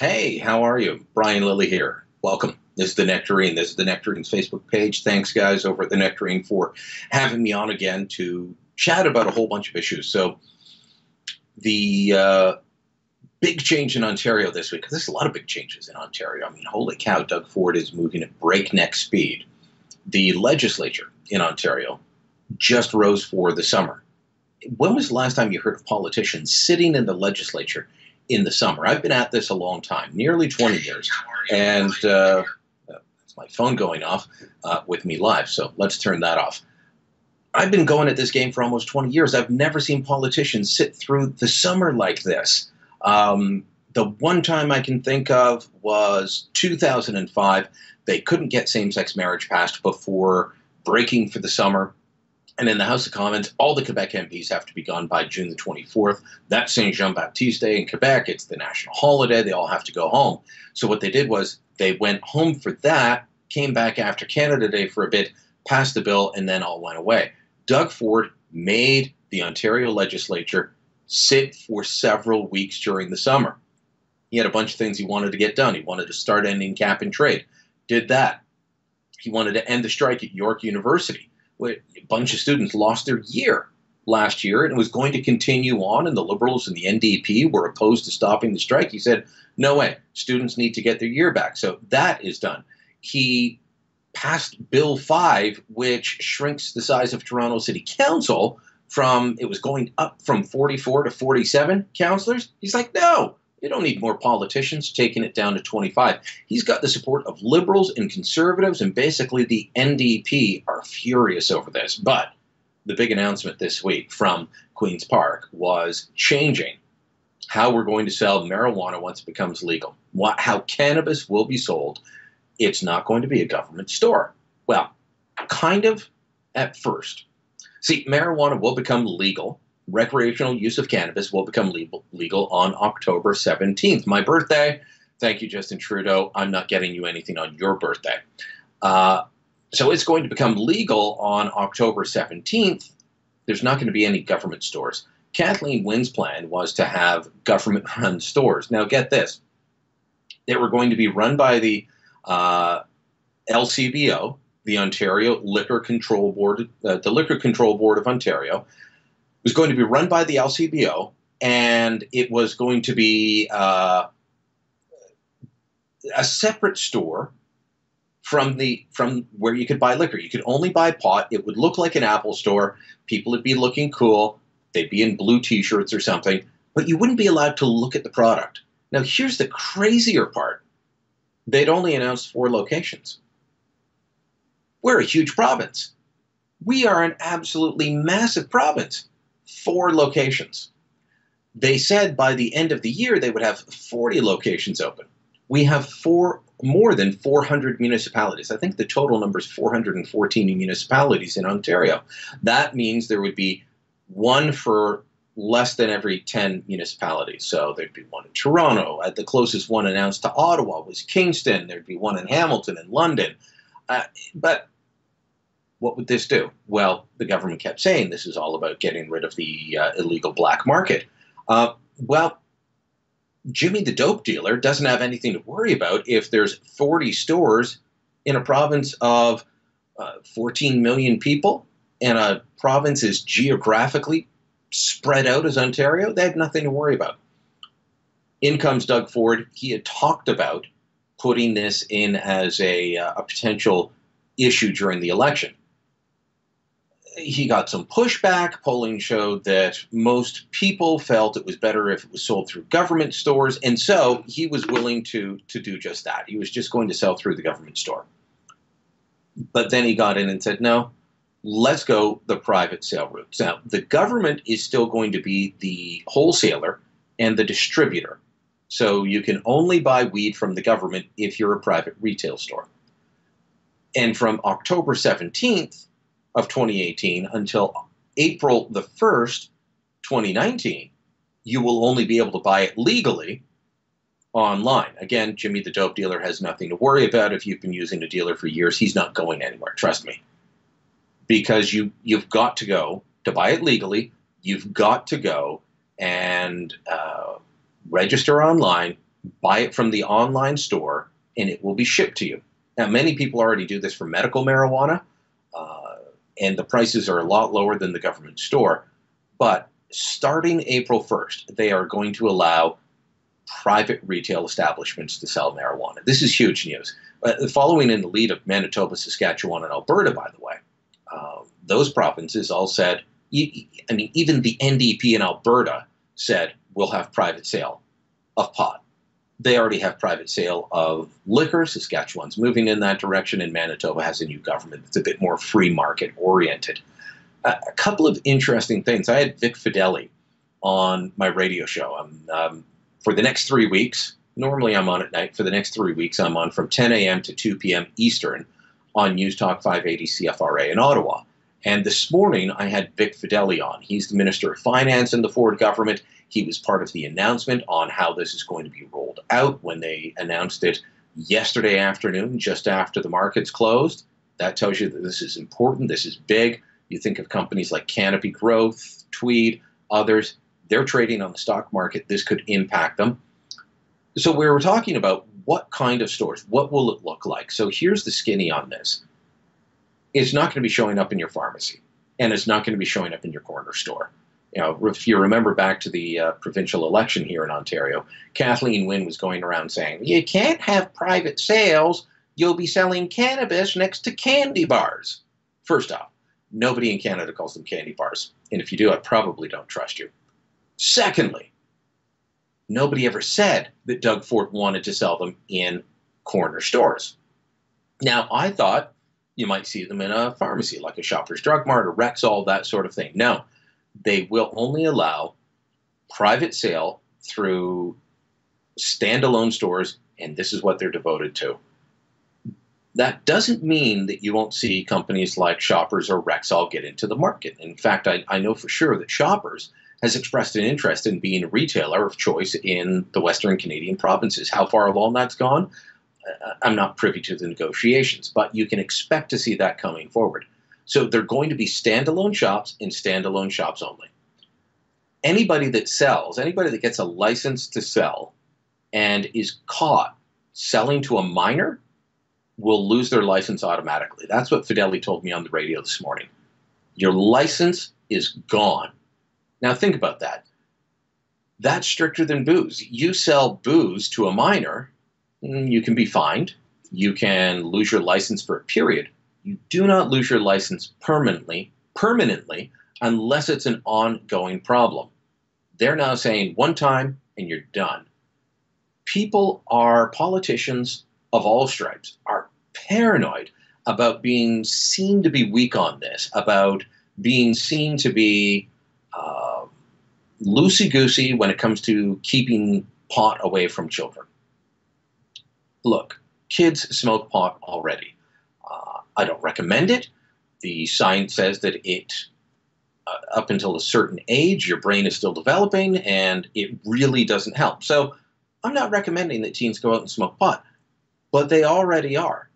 Hey, how are you? Brian Lilly here. Welcome. This is the Nectarine. This is the Nectarine's Facebook page. Thanks, guys, over at the Nectarine for having me on again to chat about a whole bunch of issues. So, the big change in Ontario this week, because there's a lot of big changes in Ontario. I mean, holy cow, Doug Ford is moving at breakneck speed. The legislature in Ontario just rose for the summer. When was the last time you heard of politicians sitting in the legislature in the summer? I've been at this a long time, nearly 20 years, and that's my phone going off with me live, so let's turn that off. I've been going at this game for almost 20 years. I've never seen politicians sit through the summer like this. The one time I can think of was 2005. They couldn't get same-sex marriage passed before breaking for the summer. And in the House of Commons, all the Quebec MPs have to be gone by June the 24th. That's St. Jean-Baptiste Day in Quebec. It's the national holiday. They all have to go home. So what they did was they went home for that, came back after Canada Day for a bit, passed the bill, and then all went away. Doug Ford made the Ontario legislature sit for several weeks during the summer. He had a bunch of things he wanted to get done. He wanted to start ending cap and trade. Did that. He wanted to end the strike at York University. A bunch of students lost their year last year, and it was going to continue on, and the Liberals and the NDP were opposed to stopping the strike. He said, no way, students need to get their year back. So that is done. He passed Bill 5, which shrinks the size of Toronto City Council it was going up from 44 to 47 councillors. He's like, no, you don't need more politicians, taking it down to 25. He's got the support of Liberals and Conservatives, and basically the NDP are furious over this. But the big announcement this week from Queen's Park was changing how we're going to sell marijuana once it becomes legal. How cannabis will be sold. It's not going to be a government store. Well, kind of at first. See, marijuana will become legal. Recreational use of cannabis will become legal on October 17th. My birthday. Thank you, Justin Trudeau. I'm not getting you anything on your birthday. So it's going to become legal on October 17th. There's not going to be any government stores. Kathleen Wynne's plan was to have government-run stores. Now, get this. They were going to be run by the LCBO, the Ontario Liquor Control Board, the Liquor Control Board of Ontario. It was going to be run by the LCBO, and it was going to be a separate store from where you could buy liquor. You could only buy pot. It would look like an Apple store. People would be looking cool. They'd be in blue T-shirts or something, but you wouldn't be allowed to look at the product. Now, here's the crazier part. They'd only announced 4 locations. We're a huge province. We are an absolutely massive province. 4 locations. They said by the end of the year they would have 40 locations open. We have more than 400 municipalities. I think the total number is 414 municipalities in Ontario. That means there would be one for less than every 10 municipalities. So there'd be one in Toronto. The closest one announced to Ottawa was Kingston. There'd be one in Hamilton and London. But what would this do? Well, the government kept saying this is all about getting rid of the illegal black market. Well, Jimmy the dope dealer doesn't have anything to worry about if there's 40 stores in a province of 14 million people, and a province is geographically spread out as Ontario. They have nothing to worry about. In comes Doug Ford. He had talked about putting this in as a potential issue during the election. He got some pushback. Polling showed that most people felt it was better if it was sold through government stores, and so he was willing to do just that. He was just going to sell through the government store. But then he got in and said, no, let's go the private sale route. Now, the government is still going to be the wholesaler and the distributor. So you can only buy weed from the government if you're a private retail store. And from October 17th, of 2018 until April the 1st, 2019, you will only be able to buy it legally online. Again, Jimmy the dope dealer has nothing to worry about. If you've been using a dealer for years, he's not going anywhere, trust me. Because you've got to go to buy it legally, you've got to go and register online, buy it from the online store, and it will be shipped to you. Now, many people already do this for medical marijuana, uh, and the prices are a lot lower than the government store. But starting April 1st, they are going to allow private retail establishments to sell marijuana. This is huge news. Following in the lead of Manitoba, Saskatchewan, and Alberta, by the way, those provinces all said, I mean, even the NDP in Alberta said, we'll have private sale of pot. They already have private sale of liquor. Saskatchewan's moving in that direction, and Manitoba has a new government that's a bit more free market oriented. A couple of interesting things. I had Vic Fideli on my radio show. For the next 3 weeks, normally I'm on at night. For the next 3 weeks, I'm on from 10 a.m. to 2 p.m. Eastern on News Talk 580 CFRA in Ottawa. And this morning, I had Vic Fideli on. He's the Minister of Finance in the Ford government. He was part of the announcement on how this is going to be rolled out when they announced it yesterday afternoon, just after the markets closed. That tells you that this is important. This is big. You think of companies like Canopy Growth, Tweed, others. They're trading on the stock market. This could impact them. So we were talking about what kind of stores, what will it look like? So here's the skinny on this. It's not going to be showing up in your pharmacy, and it's not going to be showing up in your corner store. You know, if you remember back to the provincial election here in Ontario, Kathleen Wynne was going around saying, you can't have private sales. You'll be selling cannabis next to candy bars. First off, nobody in Canada calls them candy bars. And if you do, I probably don't trust you. Secondly, nobody ever said that Doug Ford wanted to sell them in corner stores. Now, I thought you might see them in a pharmacy, like a Shoppers Drug Mart or Rexall, that sort of thing. No, they will only allow private sale through standalone stores, and this is what they're devoted to. That doesn't mean that you won't see companies like Shoppers or Rexall get into the market. In fact, I know for sure that Shoppers has expressed an interest in being a retailer of choice in the Western Canadian provinces. How far along that's gone, I'm not privy to the negotiations, but you can expect to see that coming forward. So they're going to be standalone shops and standalone shops only. Anybody that sells, anybody that gets a license to sell and is caught selling to a minor will lose their license automatically. That's what Fideli told me on the radio this morning. Your license is gone. Now think about that. That's stricter than booze. You sell booze to a minor, you can be fined. You can lose your license for a period. You do not lose your license permanently, unless it's an ongoing problem. They're now saying one time and you're done. Politicians of all stripes are paranoid about being seen to be weak on this, about being seen to be loosey-goosey when it comes to keeping pot away from children. Look, kids smoke pot already. I don't recommend it. The science says that up until a certain age, your brain is still developing, and it really doesn't help. So I'm not recommending that teens go out and smoke pot, but they already are.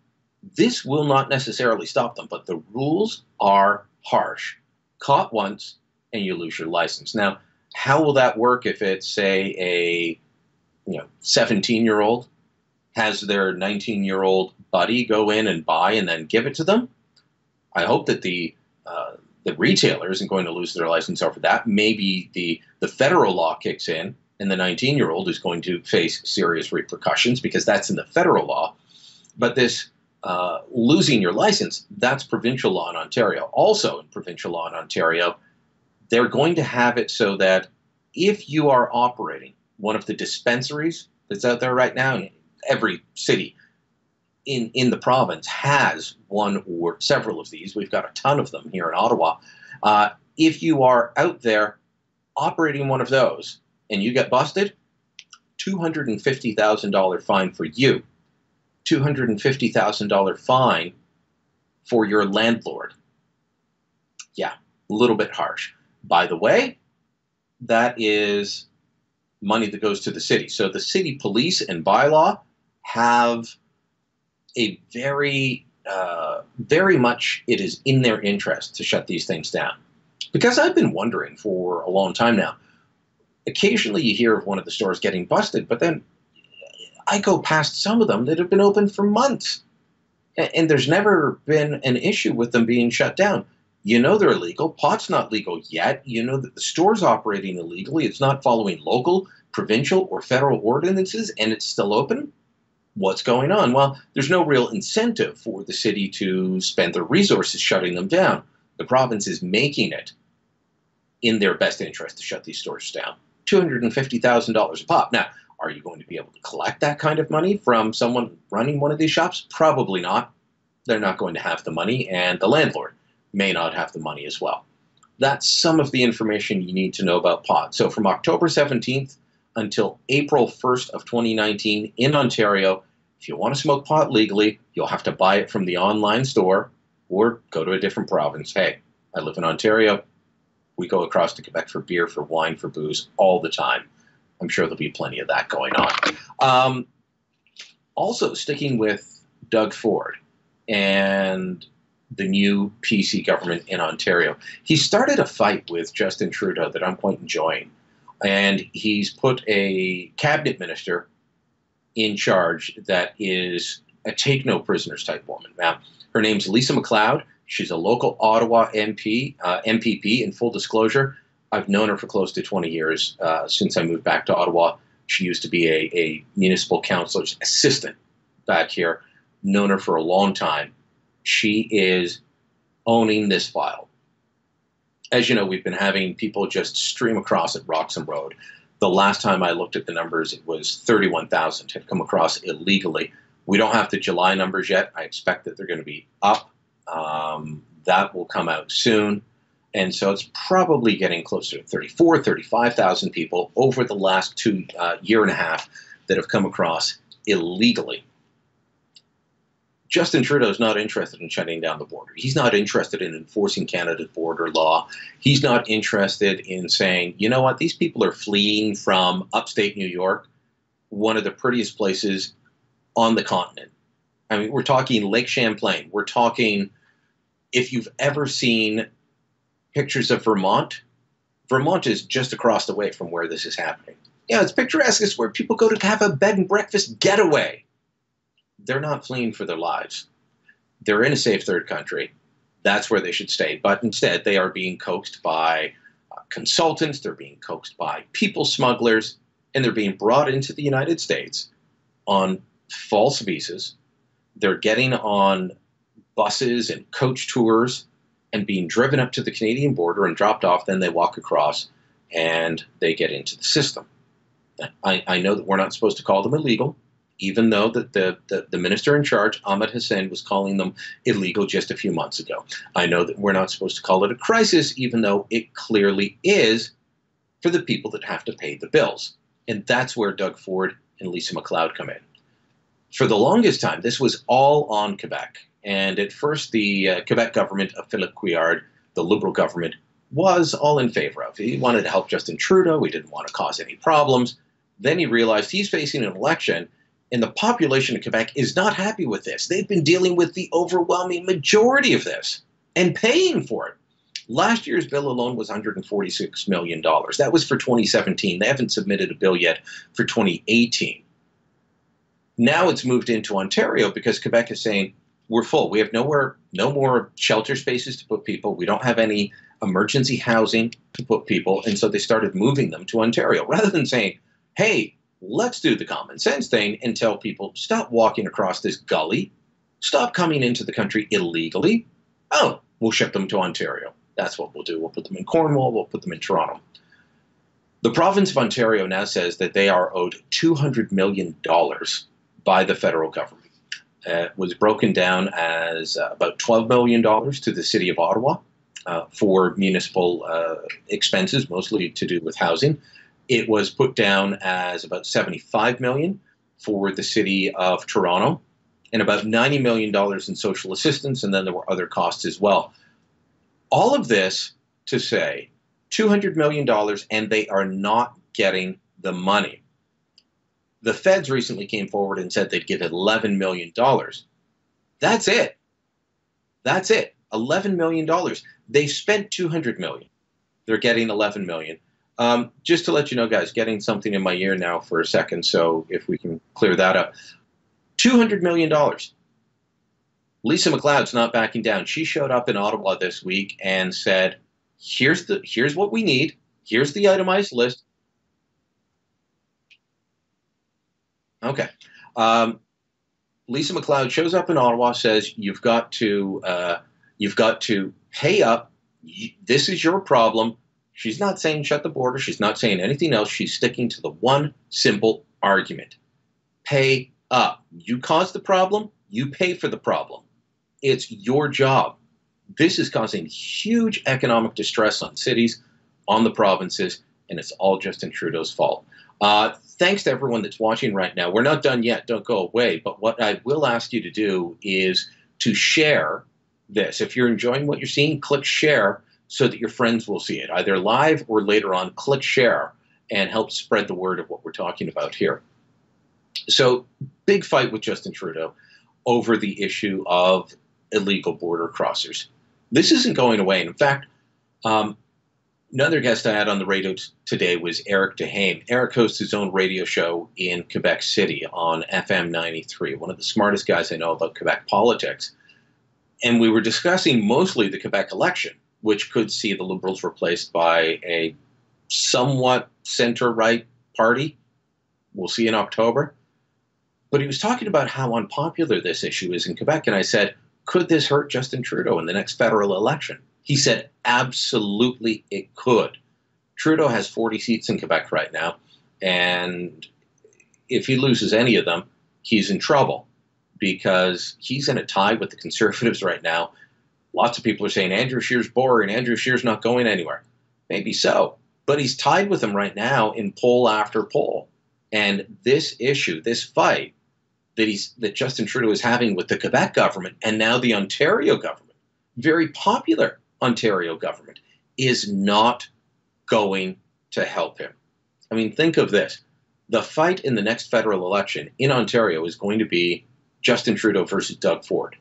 This will not necessarily stop them, but the rules are harsh. Caught once, and you lose your license. Now, how will that work if it's, say, a 17-year-old has their 19-year-old buddy go in and buy and then give it to them? I hope that the retailer isn't going to lose their license over that. Maybe the federal law kicks in and the 19-year-old is going to face serious repercussions because that's in the federal law. But this losing your license, that's provincial law in Ontario. Also in provincial law in Ontario, they're going to have it so that if you are operating one of the dispensaries that's out there right now, every city in the province has one or several of these. We've got a ton of them here in Ottawa. If you are out there operating one of those and you get busted, $250,000 fine for you, $250,000 fine for your landlord. Yeah, a little bit harsh. By the way, that is money that goes to the city. So the city police and bylaw have a very much, it is in their interest to shut these things down. Because I've been wondering for a long time now, occasionally you hear of one of the stores getting busted, but then I go past some of them that have been open for months, and there's never been an issue with them being shut down. You know they're illegal. Pot's not legal yet. You know that the store's operating illegally. It's not following local, provincial, or federal ordinances, and it's still open. What's going on? Well, there's no real incentive for the city to spend their resources shutting them down. The province is making it in their best interest to shut these stores down. $250,000 a pop. Now, are you going to be able to collect that kind of money from someone running one of these shops? Probably not. They're not going to have the money, and the landlord may not have the money as well. That's some of the information you need to know about pot. So from October 17th until April 1st of 2019 in Ontario, if you want to smoke pot legally, you'll have to buy it from the online store or go to a different province. Hey, I live in Ontario. We go across to Quebec for beer, for wine, for booze all the time. I'm sure there'll be plenty of that going on. Also, sticking with Doug Ford and the new PC government in Ontario, he started a fight with Justin Trudeau that I'm quite enjoying. And he's put a cabinet minister in charge that is a take-no-prisoners type woman. Now, her name's Lisa MacLeod. She's a local Ottawa MPP. In full disclosure, I've known her for close to 20 years since I moved back to Ottawa. She used to be a municipal councilor's assistant back here. Known her for a long time. She is owning this file. As you know, we've been having people just stream across at Roxham Road. The last time I looked at the numbers, it was 31,000 had come across illegally. We don't have the July numbers yet. I expect that they're going to be up. That will come out soon. And so it's probably getting closer to 34, 35,000 people over the last year and a half that have come across illegally. Justin Trudeau is not interested in shutting down the border. He's not interested in enforcing Canada's border law. He's not interested in saying, you know what, these people are fleeing from upstate New York, one of the prettiest places on the continent. I mean, we're talking Lake Champlain. We're talking, if you've ever seen pictures of Vermont, Vermont is just across the way from where this is happening. Yeah, it's picturesque. It's where people go to have a bed and breakfast getaway. They're not fleeing for their lives. They're in a safe third country. That's where they should stay. But instead, they are being coaxed by consultants. They're being coaxed by people smugglers. And they're being brought into the United States on false visas. They're getting on buses and coach tours and being driven up to the Canadian border and dropped off. Then they walk across and they get into the system. I know that we're not supposed to call them illegal, even though that the minister in charge, Ahmed Hussein, was calling them illegal just a few months ago. I know that we're not supposed to call it a crisis, even though it clearly is for the people that have to pay the bills. And that's where Doug Ford and Lisa MacLeod come in. For the longest time, this was all on Quebec. And at first, the Quebec government of Philippe Couillard, the Liberal government, was all in favor of. He wanted to help Justin Trudeau. He didn't want to cause any problems. Then he realized he's facing an election, and the population of Quebec is not happy with this. They've been dealing with the overwhelming majority of this and paying for it. Last year's bill alone was $146 million. That was for 2017. They haven't submitted a bill yet for 2018. Now it's moved into Ontario because Quebec is saying, we're full. We have no more shelter spaces to put people. We don't have any emergency housing to put people. And so they started moving them to Ontario rather than saying, hey, let's do the common sense thing and tell people, stop walking across this gully. Stop coming into the country illegally. Oh, we'll ship them to Ontario. That's what we'll do. We'll put them in Cornwall. We'll put them in Toronto. The province of Ontario now says that they are owed $200 million by the federal government. It was broken down as about $12 million to the city of Ottawa for municipal expenses, mostly to do with housing. It was put down as about $75 million for the city of Toronto and about $90 million in social assistance, and then there were other costs as well. All of this to say $200 million, and they are not getting the money. The feds recently came forward and said they'd give $11 million. That's it. That's it. $11 million. They spent $200 million. They're getting $11 million. Just to let you know, guys, getting something in my ear now for a second, so if we can clear that up. $200 million. Lisa McLeod's not backing down. She showed up in Ottawa this week and said, here's what we need. Here's the itemized list. Okay. Lisa McLeod shows up in Ottawa, says you've got to pay up. This is your problem. She's not saying shut the border. She's not saying anything else. She's sticking to the one simple argument: pay up. You caused the problem. You pay for the problem. It's your job. This is causing huge economic distress on cities, on the provinces, and it's all Justin Trudeau's fault. Thanks to everyone that's watching right now. We're not done yet. Don't go away. But what I will ask you to do is to share this. If you're enjoying what you're seeing, click share so that your friends will see it, either live or later on. Click share and help spread the word of what we're talking about here. So, big fight with Justin Trudeau over the issue of illegal border crossers. This isn't going away. And in fact, another guest I had on the radio today was Eric Dehaime. Eric hosts his own radio show in Quebec City on FM 93, one of the smartest guys I know about Quebec politics. And we were discussing mostly the Quebec election, which could see the Liberals replaced by a somewhat center-right party. We'll see in October. But he was talking about how unpopular this issue is in Quebec. And I said, could this hurt Justin Trudeau in the next federal election? He said, absolutely it could. Trudeau has 40 seats in Quebec right now. And if he loses any of them, he's in trouble because he's in a tie with the Conservatives right now. Lots of people are saying Andrew Scheer's boring. Andrew Scheer's not going anywhere. Maybe so. But he's tied with him right now in poll after poll. And this issue, this fight that Justin Trudeau is having with the Quebec government and now the Ontario government, very popular Ontario government, is not going to help him. I mean, think of this. The fight in the next federal election in Ontario is going to be Justin Trudeau versus Doug Ford.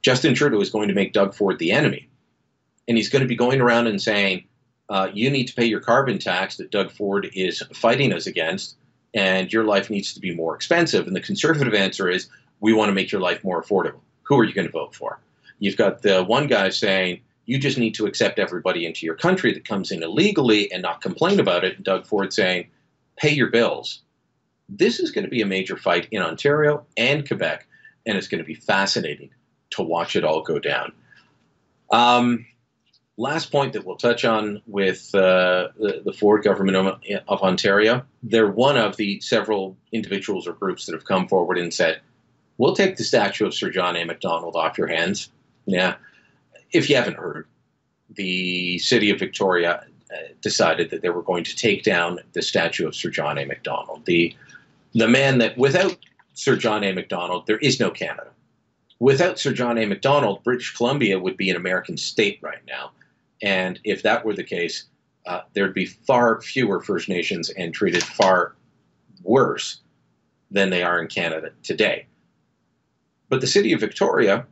Justin Trudeau is going to make Doug Ford the enemy. And he's going to be going around and saying, you need to pay your carbon tax that Doug Ford is fighting us against, and your life needs to be more expensive. And the Conservative answer is, we want to make your life more affordable. Who are you going to vote for? You've got the one guy saying, you just need to accept everybody into your country that comes in illegally and not complain about it. And Doug Ford saying, pay your bills. This is going to be a major fight in Ontario and Quebec, and it's going to be fascinating to watch it all go down. Last point that we'll touch on with the Ford government of Ontario. They're one of the several individuals or groups that have come forward and said, we'll take the statue of Sir John A. Macdonald off your hands. Yeah. If you haven't heard, the city of Victoria decided that they were going to take down the statue of Sir John A. Macdonald, the man that without Sir John A. Macdonald, there is no Canada. Without Sir John A. Macdonald, British Columbia would be an American state right now. And if that were the case, there'd be far fewer First Nations and treated far worse than they are in Canada today. But the city of Victoria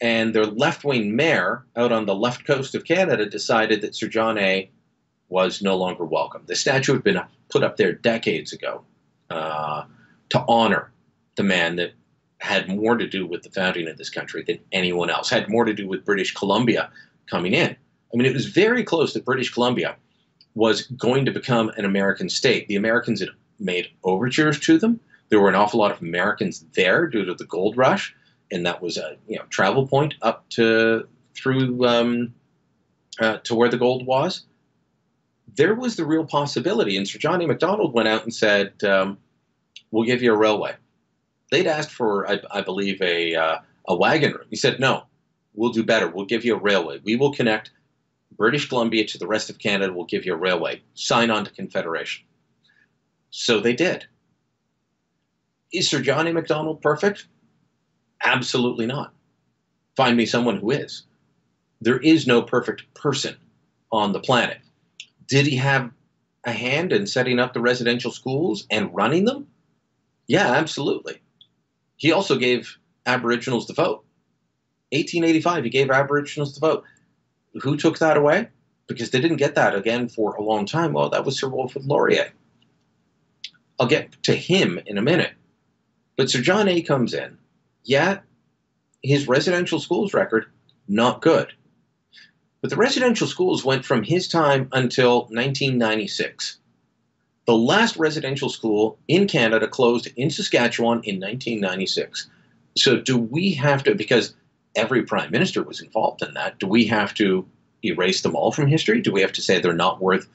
and their left-wing mayor out on the left coast of Canada decided that Sir John A. was no longer welcome. The statue had been put up there decades ago to honor the man that had more to do with the founding of this country than anyone else, had more to do with British Columbia coming in. I mean, it was very close that British Columbia was going to become an American state. The Americans had made overtures to them. There were an awful lot of Americans there due to the gold rush, and that was a travel point up to where the gold was. There was the real possibility, and Sir John A. Macdonald went out and said, we'll give you a railway. They'd asked for, I believe, a wagon route. He said, no, we'll do better. We'll give you a railway. We will connect British Columbia to the rest of Canada. We'll give you a railway. Sign on to Confederation. So they did. Is Sir John A. Macdonald perfect? Absolutely not. Find me someone who is. There is no perfect person on the planet. Did he have a hand in setting up the residential schools and running them? Yeah, absolutely. He also gave Aboriginals the vote. 1885, he gave Aboriginals the vote. Who took that away? because they didn't get that again for a long time. Well, that was Sir Wilfrid Laurier. I'll get to him in a minute. But Sir John A. comes in. Yeah, his residential schools record, not good. But the residential schools went from his time until 1996. The last residential school in Canada closed in Saskatchewan in 1996. So do we have to, because every prime minister was involved in that, do we have to erase them all from history? Do we have to say they're not worth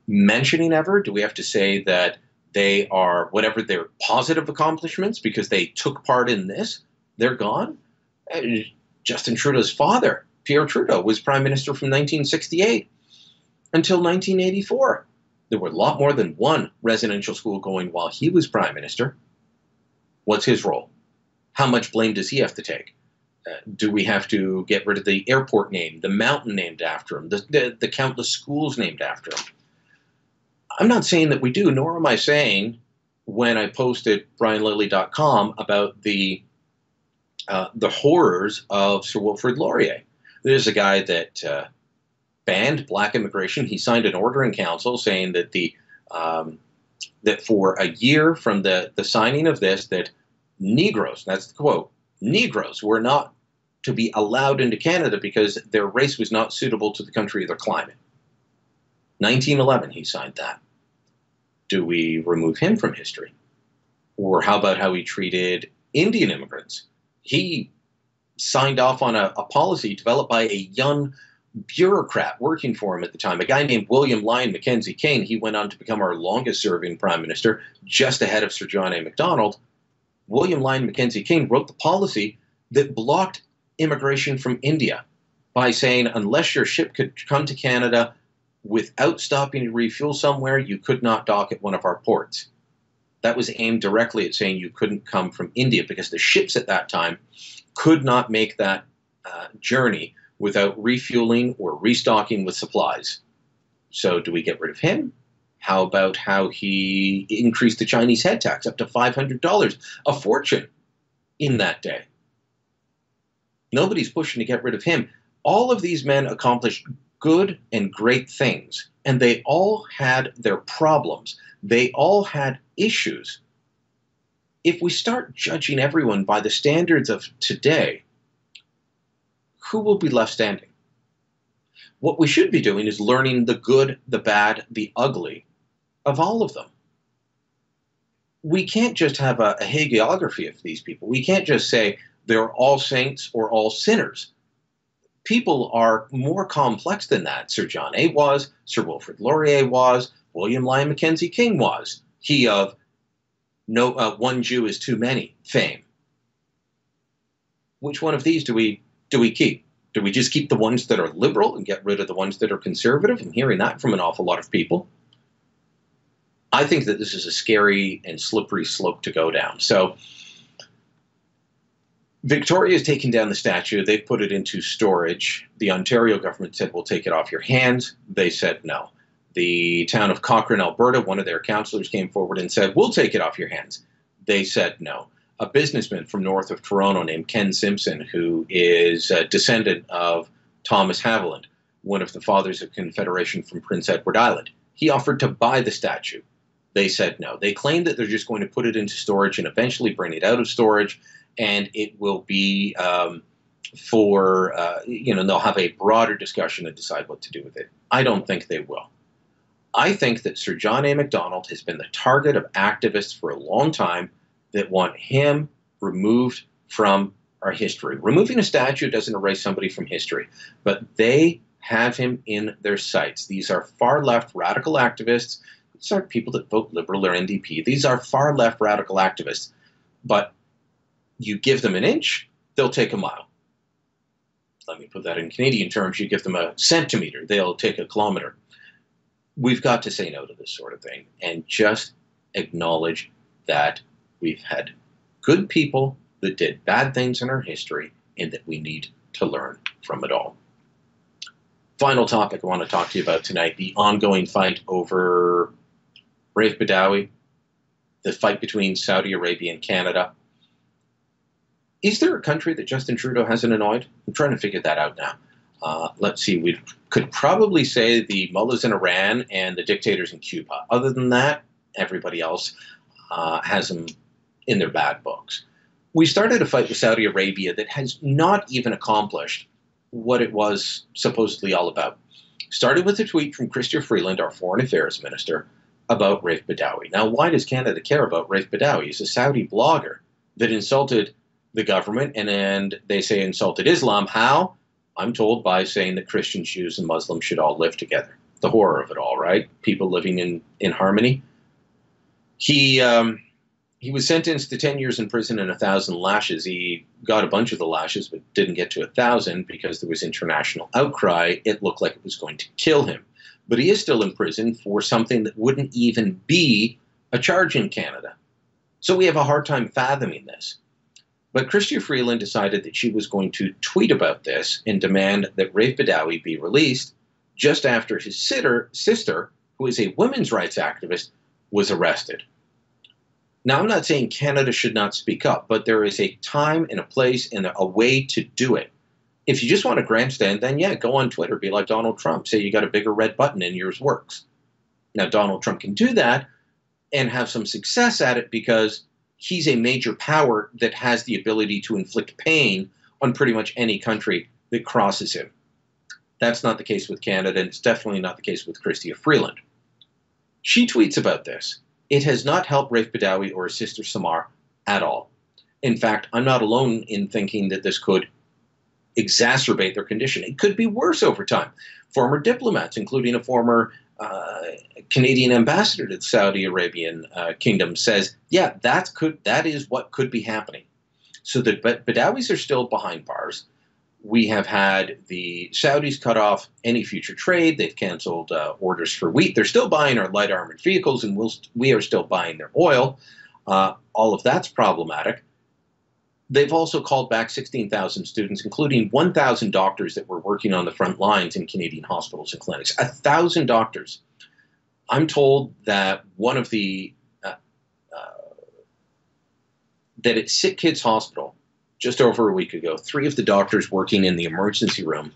mentioning ever? Do we have to say that they are, whatever their positive accomplishments, because they took part in this, they're gone? Justin Trudeau's father, Pierre Trudeau, was prime minister from 1968 until 1984. There were a lot more than one residential school going while he was prime minister. What's his role? How much blame does he have to take? Do we have to get rid of the airport name, the mountain named after him, the countless schools named after him? I'm not saying that we do, nor am I saying when I posted brianlilly.com about the horrors of Sir Wilfrid Laurier. There's a guy that banned black immigration. He signed an order in council saying that that for a year from the signing of this, that Negroes, that's the quote, Negroes were not to be allowed into Canada because their race was not suitable to the country or their climate. 1911, he signed that. Do we remove him from history? Or how about how he treated Indian immigrants? He signed off on a policy developed by a young bureaucrat working for him at the time, a guy named William Lyon Mackenzie King. He went on to become our longest-serving prime minister, just ahead of Sir John A. Macdonald. William Lyon Mackenzie King wrote the policy that blocked immigration from India by saying unless your ship could come to Canada without stopping to refuel somewhere, you could not dock at one of our ports. That was aimed directly at saying you couldn't come from India because the ships at that time could not make that journey without refueling or restocking with supplies. So do we get rid of him? How about how he increased the Chinese head tax up to $500, a fortune in that day? Nobody's pushing to get rid of him. All of these men accomplished good and great things, and they all had their problems. They all had issues. If we start judging everyone by the standards of today, who will be left standing? What we should be doing is learning the good, the bad, the ugly of all of them. We can't just have a hagiography of these people. We can't just say they're all saints or all sinners. People are more complex than that. Sir John A. was, Sir Wilfrid Laurier was, William Lyon Mackenzie King was. He of one Jew is too many fame. Which one of these do we keep? Do we just keep the ones that are liberal and get rid of the ones that are conservative? I'm hearing that from an awful lot of people. I think that this is a scary and slippery slope to go down. So Victoria has taken down the statue. They've put it into storage. The Ontario government said, we'll take it off your hands. They said no. The town of Cochrane, Alberta, one of their councillors came forward and said, we'll take it off your hands. They said no. A businessman from north of Toronto named Ken Simpson, who is a descendant of Thomas Haviland, one of the fathers of Confederation from Prince Edward Island, he offered to buy the statue. They said no. They claim that they're just going to put it into storage and eventually bring it out of storage, and it will be they'll have a broader discussion and decide what to do with it. I don't think they will. I think that Sir John A. Macdonald has been the target of activists for a long time that want him removed from our history. Removing a statue doesn't erase somebody from history, but they have him in their sights. These are far-left radical activists. These aren't people that vote Liberal or NDP. These are far-left radical activists. But you give them an inch, they'll take a mile. Let me put that in Canadian terms. You give them a centimeter, they'll take a kilometer. We've got to say no to this sort of thing and just acknowledge that we've had good people that did bad things in our history and that we need to learn from it all. Final topic I want to talk to you about tonight, the ongoing fight over Raif Badawi, the fight between Saudi Arabia and Canada. Is there a country that Justin Trudeau hasn't annoyed? I'm trying to figure that out now. Let's see, we could probably say the mullahs in Iran and the dictators in Cuba. Other than that, everybody else has them in their bad books. We started a fight with Saudi Arabia that has not even accomplished what it was supposedly all about. Started with a tweet from Chrystia Freeland, our foreign affairs minister, about Raif Badawi. Now, why does Canada care about Raif Badawi? He's a Saudi blogger that insulted the government and they say insulted Islam. How? I'm told by saying that Christians, Jews, and Muslims should all live together. The horror of it all, right? People living in harmony. He was sentenced to 10 years in prison and 1,000 lashes. He got a bunch of the lashes, but didn't get to 1,000 because there was international outcry. It looked like it was going to kill him. But he is still in prison for something that wouldn't even be a charge in Canada. So we have a hard time fathoming this. But Chrystia Freeland decided that she was going to tweet about this and demand that Raif Badawi be released just after his sister, who is a women's rights activist, was arrested. Now, I'm not saying Canada should not speak up, but there is a time and a place and a way to do it. If you just want to grandstand, then yeah, go on Twitter, be like Donald Trump, say you got a bigger red button and yours works. Now, Donald Trump can do that and have some success at it because he's a major power that has the ability to inflict pain on pretty much any country that crosses him. That's not the case with Canada, and it's definitely not the case with Chrystia Freeland. She tweets about this. It has not helped Raif Badawi or his sister Samar at all. In fact, I'm not alone in thinking that this could exacerbate their condition. It could be worse over time. Former diplomats, including a former Canadian ambassador to the Saudi Arabian kingdom, says, yeah, that is what could be happening. So the Badawis are still behind bars. We have had the Saudis cut off any future trade. They've canceled orders for wheat. They're still buying our light armored vehicles, and we are still buying their oil. All of that's problematic. They've also called back 16,000 students, including 1,000 doctors that were working on the front lines in Canadian hospitals and clinics. 1,000 doctors. I'm told that one of the that at Sick Kids Hospital, just over a week ago, 3 of the doctors working in the emergency room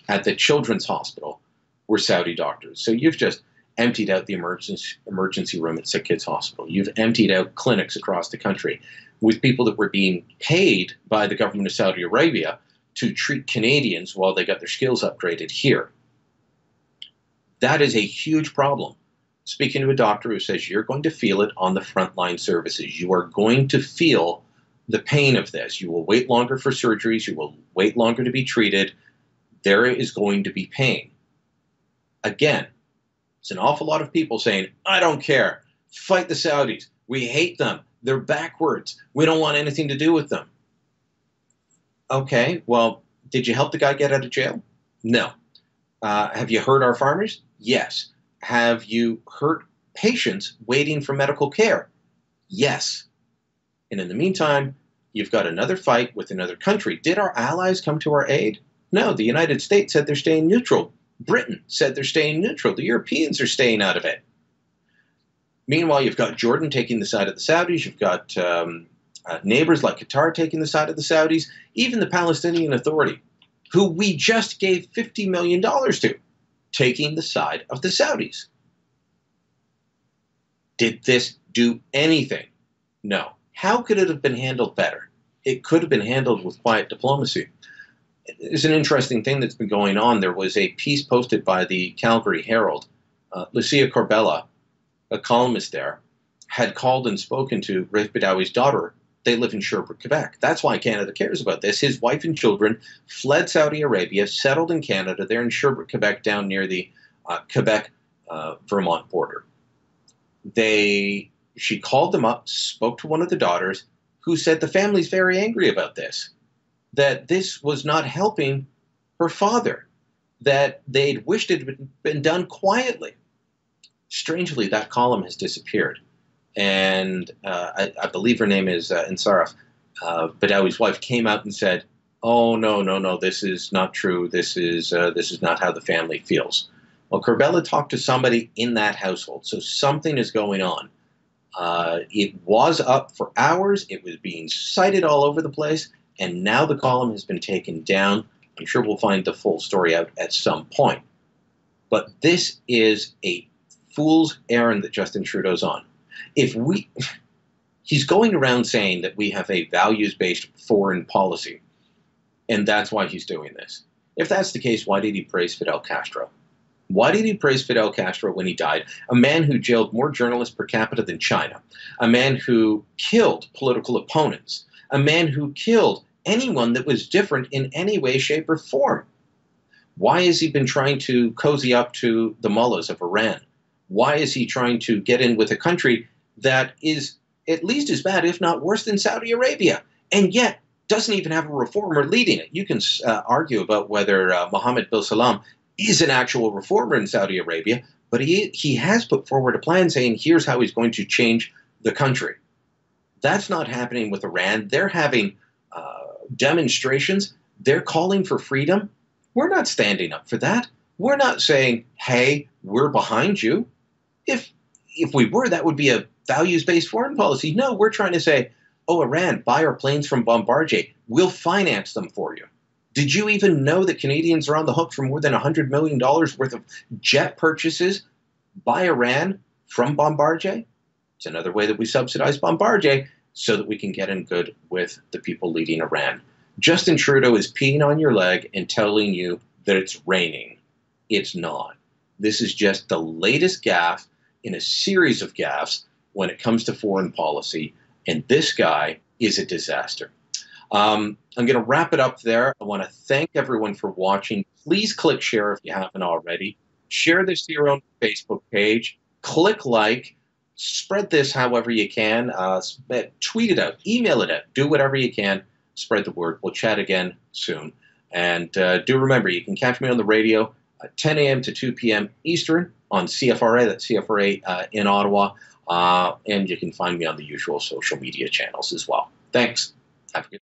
at the Children's Hospital were Saudi doctors. So you've just emptied out the emergency room at Sick Kids Hospital. You've emptied out clinics across the country with people that were being paid by the government of Saudi Arabia to treat Canadians while they got their skills upgraded here. That is a huge problem. Speaking to a doctor who says you're going to feel it on the frontline services. You are going to feel the pain of this. You will wait longer for surgeries. You will wait longer to be treated. There is going to be pain. Again, it's an awful lot of people saying, I don't care. Fight the Saudis. We hate them. They're backwards. We don't want anything to do with them. Okay, well, did you help the guy get out of jail? No. Have you hurt our farmers? Yes. Have you hurt patients waiting for medical care? Yes. And in the meantime, you've got another fight with another country. Did our allies come to our aid? No, the United States said they're staying neutral. Britain said they're staying neutral. The Europeans are staying out of it. Meanwhile, you've got Jordan taking the side of the Saudis. You've got neighbors like Qatar taking the side of the Saudis. Even the Palestinian Authority, who we just gave $50 million to, taking the side of the Saudis. Did this do anything? No. How could it have been handled better? It could have been handled with quiet diplomacy. It's an interesting thing that's been going on. There was a piece posted by the Calgary Herald. Lucia Corbella, a columnist there, had called and spoken to Raif Badawi's daughter. They live in Sherbrooke, Quebec. That's why Canada cares about this. His wife and children fled Saudi Arabia, settled in Canada. They're in Sherbrooke, Quebec, down near the Quebec-Vermont border. She called them up, spoke to one of the daughters, who said the family's very angry about this, that this was not helping her father, that they'd wished it had been done quietly. Strangely, that column has disappeared. And I believe her name is Insaraf. Badawi's wife came out and said, oh, no, this is not true. This is not how the family feels. Well, Corbella talked to somebody in that household, so something is going on. It was up for hours. It was being cited all over the place. And now the column has been taken down. I'm sure we'll find the full story out at some point. But this is a fool's errand that Justin Trudeau's on. If we, he's going around saying that we have a values-based foreign policy, and that's why he's doing this. If that's the case, why did he praise Fidel Castro? Why did he praise Fidel Castro when he died? A man who jailed more journalists per capita than China, a man who killed political opponents, a man who killed anyone that was different in any way, shape, or form. Why has he been trying to cozy up to the mullahs of Iran? Why is he trying to get in with a country that is at least as bad, if not worse, than Saudi Arabia, and yet doesn't even have a reformer leading it? You can argue about whether Mohammed bin Salman is an actual reformer in Saudi Arabia, but he has put forward a plan saying here's how he's going to change the country. That's not happening with Iran. They're having demonstrations. They're calling for freedom. We're not standing up for that. We're not saying, hey, we're behind you. If we were, that would be a values-based foreign policy. No, we're trying to say, oh, Iran, buy our planes from Bombardier. We'll finance them for you. Did you even know that Canadians are on the hook for more than $100 million worth of jet purchases by Iran from Bombardier? It's another way that we subsidize Bombardier so that we can get in good with the people leading Iran. Justin Trudeau is peeing on your leg and telling you that it's raining. It's not. This is just the latest gaffe in a series of gaffes when it comes to foreign policy, and this guy is a disaster. I'm going to wrap it up there. I want to thank everyone for watching. Please click share if you haven't already. Share this to your own Facebook page. Click like. Spread this however you can. Tweet it out. Email it out. Do whatever you can. Spread the word. We'll chat again soon. And do remember, you can catch me on the radio at 10 a.m. to 2 p.m. Eastern on CFRA. That's CFRA in Ottawa. And you can find me on the usual social media channels as well. Thanks. Have a good